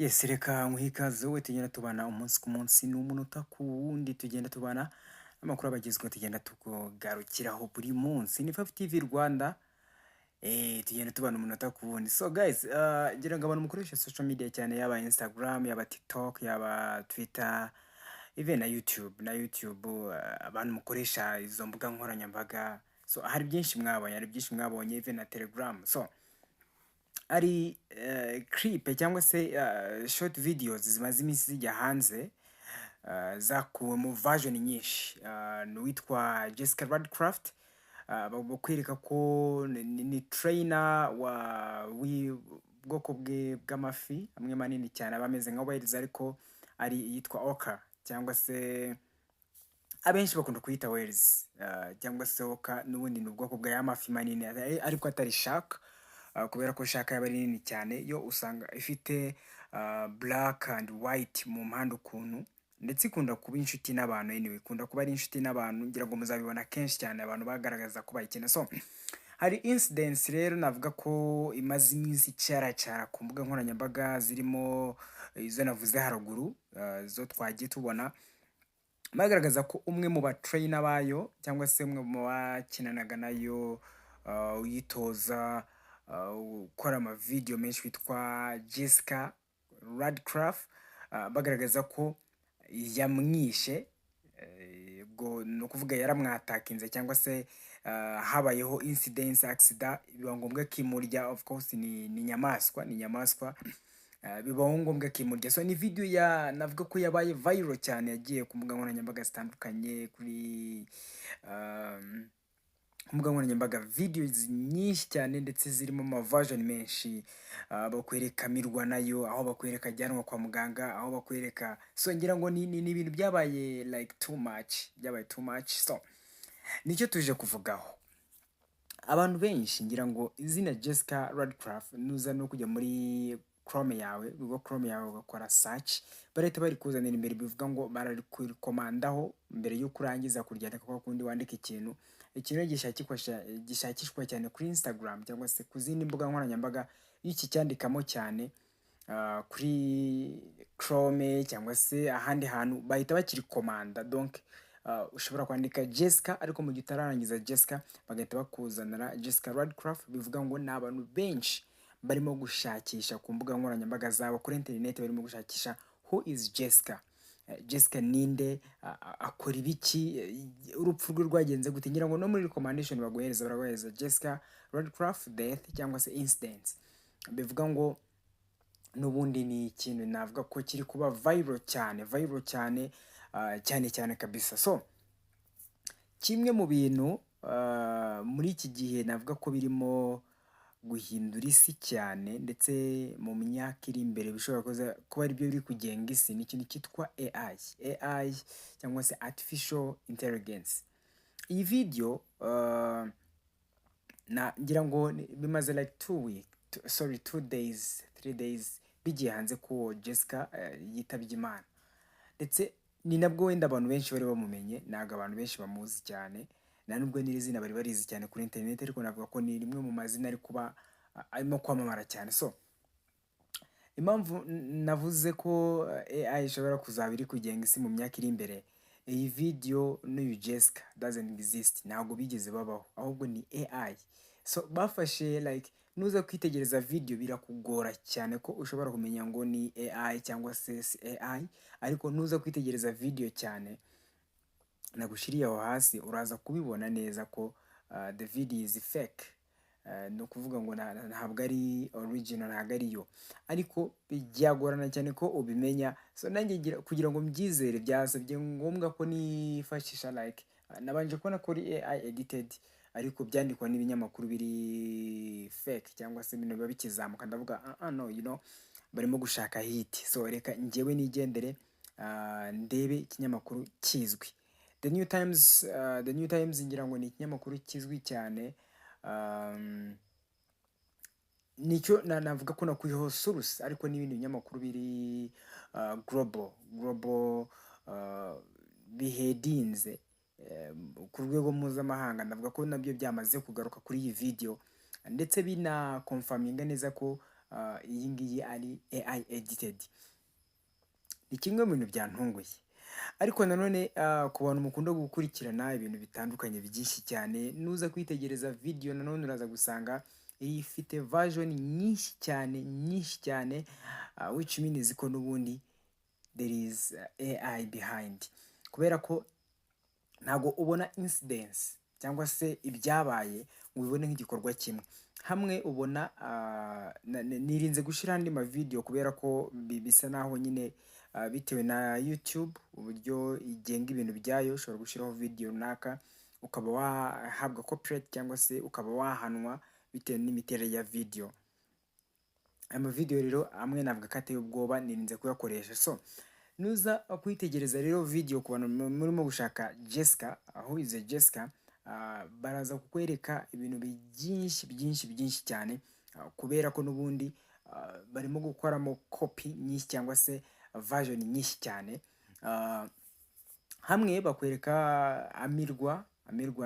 Yes, reka nguhe ikaze wowe tugenda tubana umunsi ku munsi n'umunota ku wundi tugenda tubana amakuru abagezweho tugenda tukugarukiraho buri munsi ni 5TV Rwanda tugenda tubana umunota ku wundi. So guys, ngira ngo abantu mukoresha social media cyane yaba Instagram, yaba TikTok, yaba Twitter, even na YouTube, abantu mukoresha izo mbuga nkoranyambaga. So hari byinshi mwabonye even na Telegram. So ari clip cyangwa se short videos zimaze iminsi zijya hanze, zakuwe mu version nyinshi, n'uwitwa Jessica Radcraft, bakwereka ko ni trainer w'ubwoko bw'amafi amwe manini cyane abameze nka whales, ariko ari yitwa orca cyangwa se abenshi bakunda kuyita whales, cyangwa se orca n'ubundi ni ubwoko bw'amafi manini ariko atari shark. Kubera ko shark yaba ari nini cyane yo usanga ifite black and white mu mpande ukuntu, ndetse ikunda kuba inshuti n'abantu. Anyway, ikunda kuba ari inshuti n'abantu, ngira ngo muzabibona kenshi cyane abantu bagaragaza ko bayikina. So hari incidents rero navuga ko imaze iminsi cyara ku mbuga nkoranyambaga, zirimo izo navuze haruguru, zo twagiye tubona bagaragaza ko umwe mu batrainer bayo cyangwa se umwe mu bakinanaga nayo, uyitoza gukora amavideo menshi witwa Jessica Radcraft, bagaragaza ko yamwishe, ubwo ni ukuvuga yaramwatakinze cyangwa se habayeho incidents accident, biba ngombwa kimurya. Of course ni inyamaswa, bibaho ngombwa kimurya. So ni video navuga ko yabaye viral cyane, yagiye ku mbuga nkoranyambaga zitandukanye, kuri mbuga nkoranyambaga videos nyinshi cyane, ndetse zirimo ama version menshi, bakwereka mirwa nayo, aho bakwereka ajyanwa kwa muganga, aho bakwereka. So ngira ngo ni ibintu byabaye like too much. So nicyo tuje kuvugaho. Abantu benshi ngira ngo izina Jessica Radcraft nuza no kujya muri Chrome yawe, ugakora search, barahita bari kuzanira imbere bivuga ngo bararikomandaho mbere yo kurangiza kuryandika, kwa kundi wandika ikintu gishakishwa cyane kuri Instagram cyangwa se ku zindi mbuga nkoranyambaga. Iyo iki cyandikamo cyane kuri Chrome cyangwa se ahandi hantu, bahita bakirikomanda. Donc ushobora kwandika Jessica, ariko mu gihe utararangiza Jessica bagahita bakuzanira Jessica Radcraft. Bivuga ngo ni abantu benshi barimo gushakisha ku mbuga nkoranyambaga zabo, kuri internet barimo gushakisha who is Jessica. Jessica ninde, akora ibiki, urupfu rwe rwagenze gute. Ngira ngo no muri recommendation baraguhereza Jessica Radcraft death cyangwa se incidents. Bivuga ngo n'ubundi ni ikintu navuga ko kiri kuba viral cyane kabisa. So kimwe mu bintu muri iki gihe navuga ko birimo guhindura isi cyane, ndetse mu myaka iri imbere bishobora kuba ari byo biri kugenga isi, ni ikintu cyitwa AI cyangwa se artificial intelligence. Iyi video ngira ngo bimaze like 3 days bigiye hanze ko Jessica yitabye Imana, ndetse ni nabwo wenda abantu benshi bari bamumenye. Ntabwo abantu benshi bamuzi cyane, nta nubwo n'iri zina bari barizi cyane kuri internet, ariko navuga ko ni rimwe mu mazina ari kuba arimo kwamamara cyane. So impamvu navuze ko AI ishobora kuzaba iri kugenga isi mu myaka iri imbere, iyi video n'uyu Jessica doesn't exist, ntabwo bigeze babaho, ahubwo ni AI. So bafashe like, nuza kwitegereza video birakugora cyane ko ushobora kumenya ngo ni AI cyangwa se AI, ariko nuza kwitegereza video cyane nagushiriye aho hasi uraza kubibona neza ko the video is fake. No kuvuga ngo ntabwo ari original, ntabwo ari yo, ariko byagorana cyane ko ubimenya. So nanjye kugira ngo mbyizere byasabye ngombwa ko nifashisha like, nabanje kubona ko ari AI edited, ariko byandikwa n'ibinyamakuru biri fake cyangwa se ibintu biba bikizamuka. Ndavuga no, barimo gushaka hit. So reka njyewe nigendere, ndebe ikinyamakuru kizwi. The New Times ngira ngo ni ikinyamakuru kizwi cyane, nicyo navuga ko nakuriho source, ariko n'ibindi binyamakuru biri global bihedinze ku rwego mpuzamahanga, ndavuga ko nabyo byamaze kugaruka kuri iyi video, ndetse bina confirminga neza ko iyi ngiyi ari AI edited. Ni kimwe mu bintu byantunguye, ariko nanone ku bantu mukunda gukurikirana ibintu bitandukanye byinshi cyane, nuza kwitegereza video nanone uraza gusanga ifite version nyinshi cyane, which means ko n'ubundi there is AI behind, kubera ko ntago ubona incidents cyangwa se ibyabaye ngo ubibone nk'igikorwa kimwe. Hamwe ubona nirinze gushira andi ma video kubera ko bisa naho nyine bitewe na YouTube uburyo igenga ibintu byayo, ushobora gushiraho video runaka ukaba wahabwa copyright cyangwa se ukaba wahanwa bitewe n'imiterere ya video. Ama video rero amwe navuga ko ateye ubwoba, nirinze kuyakoresha. So nuza kwitegereza rero video ku bantu murimo gushaka Jessica, aho ize Jessica, baraza kukwereka ibintu byinshi cyane, kubera ko n'ubundi barimo gukoramo copy nyinshi cyangwa se version nyinshi cyane. Hamwe bakwereka amirwa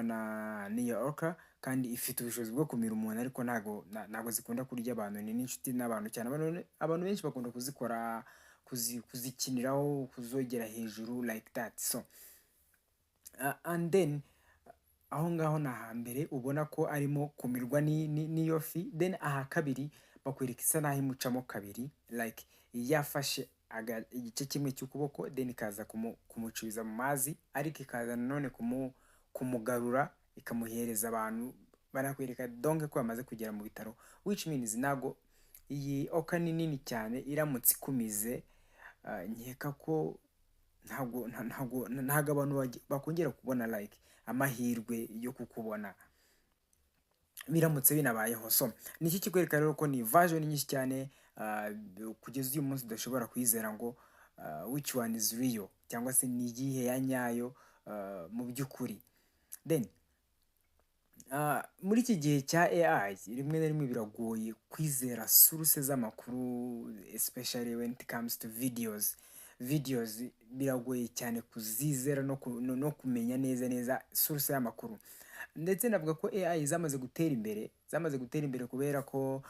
na New York, kandi ifite ubushobozi bwo kumira umuntu, ariko ntago zikunda kurya abantu, ni n'inshuti n'abantu cyane. Abantu benshi bakunda kuzikora, kuzikiniraho, kuzogera hejuru like that. So and then aho ngaho na hambere ubona ko arimo kumirwa n'iyo fi. Then aha kabiri bakwereka isa naho imucamo kabiri, like yafashe igice kimwe cy'ukuboko then ikaza kumucubiza mu mazi, ariko ikaza nanone kumugarura ikamuhereza abantu. Barakwereka donc ko yamaze kugera mu bitaro, which means nago iyi oka ni nini cyane, iramutse ikumize nkeka ko ntago abantu bakongera kubona like amahirwe yo kukubona biramutse binabayeho. So niki kikwereka rero ko ni version nyinshi cyane, kugeza uyu munsi udashobora kwizera ngo which one is real cyangwa se ni igihe ya nyayo mu by'ukuri. Then muri iki gihe cya AI rimwe na rimwe biragoye kwizera source z'amakuru, especially when it comes to videos biragoye cyane kuzizera no kumenya neza source y'amakuru. Ndetse navuga ko AI zamaze gutera imbere kubera ko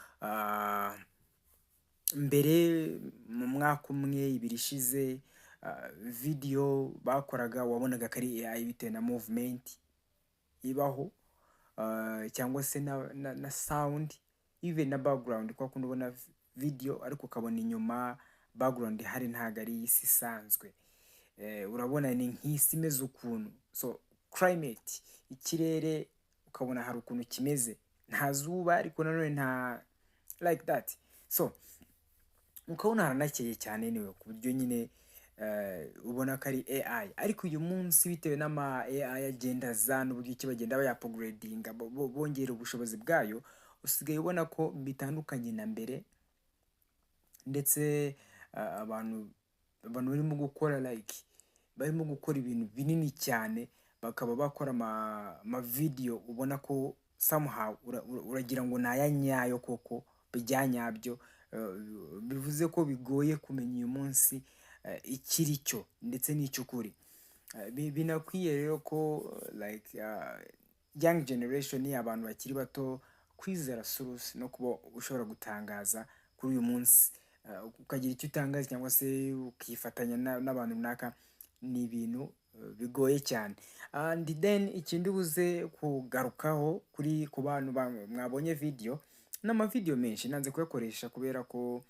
mbere mu mwaka umwe ibiri ishize, video bakoraga wabonaga kari AI bitewe na movement ibaho, cyangwa se na sound, even na background, kwa kundi ubona video ariko ukabona inyuma background hari ntago ari isi isanzwe. Urabona ni nk'isi imeze ukuntu. So climate, ikirere ukabona hari ukuntu kimeze, nta zuba ariko nanone nta like that. So ukabona haranakeye cyane niwe ku buryo nyine ubona ko ari AI. Ariko uyu munsi bitewe n'ama AI agenda zana uburyo ki bagenda bayapgradinga, bongera ubushobozi bwayo, usigaye ubona ko bitandukanye na mbere. Ndetse abantu barimo gukora barimo gukora ibintu binini cyane, bakaba bakora ama video ubona ko somehow uragira ngo naya nyayo koko bijyanyabyo. Bivuze ko bigoye kumenya uyu munsi ikiri cyo ndetse n'icyukuri. Binakwiye rero ko like young generation, abantu bakiri bato, kwizera source no kuba ushobora gutangaza kuri uyu munsi, ukagira icyo utangaza cyangwa se ukifatanya n'abantu runaka, ni ibintu bigoye cyane. And then ikindi buze kugarukaho ku bantu mwabonye video n'amavideo menshi nanze kuyakoresha kubera ko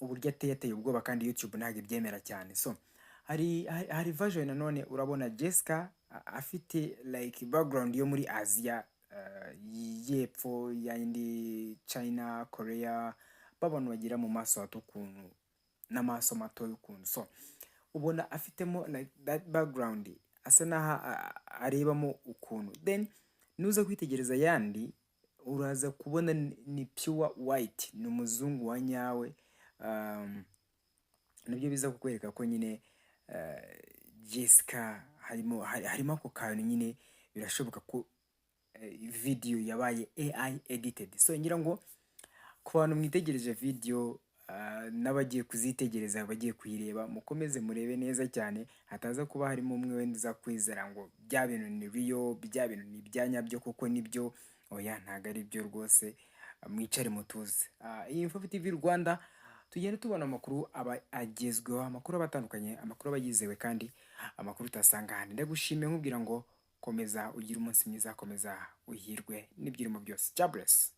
uburyo ateye ubwoba, kandi YouTube ntabwo ibyemera cyane. So hari version nanone urabona Jessica afite like background yo muri Asia y'epfo, yindi China, Korea, babona bagira mu maso hato ukuntu n'amaso mato y'ukuntu. So ubona afitemo like that background, asa naha arebamo ukuntu. Then nuza kwitegereza yandi uraza kubona ni pure white, ni umuzungu wa nyawe. Nibyo biza kukwereka ko nyine Jessica harimo ako kantu nyine, birashoboka ko video yabaye AI edited. So ngira ngo ku bantu mwitegereje video n'abagiye kuzitegereza, bagiye kuyireba, mukomeze murebe neza cyane, hataza kuba harimo umwe wenda uza kwizera ngo bya bintu ni real, bya bintu ni ibyanyabyo kuko nibyo. Oya, ntago ari byo rwose. mwicare mutuze. Iyi Info TV Rwanda tugenda tubona amakuru aba agezweho, amakuru aba atandukanye, amakuru aba yizewe kandi amakuru utasanga ahandi. Ndagushimiye nkubwira ngo komeza ugire umunsi mwiza, komeza uhirwe n'ibyirimo byose. God bless.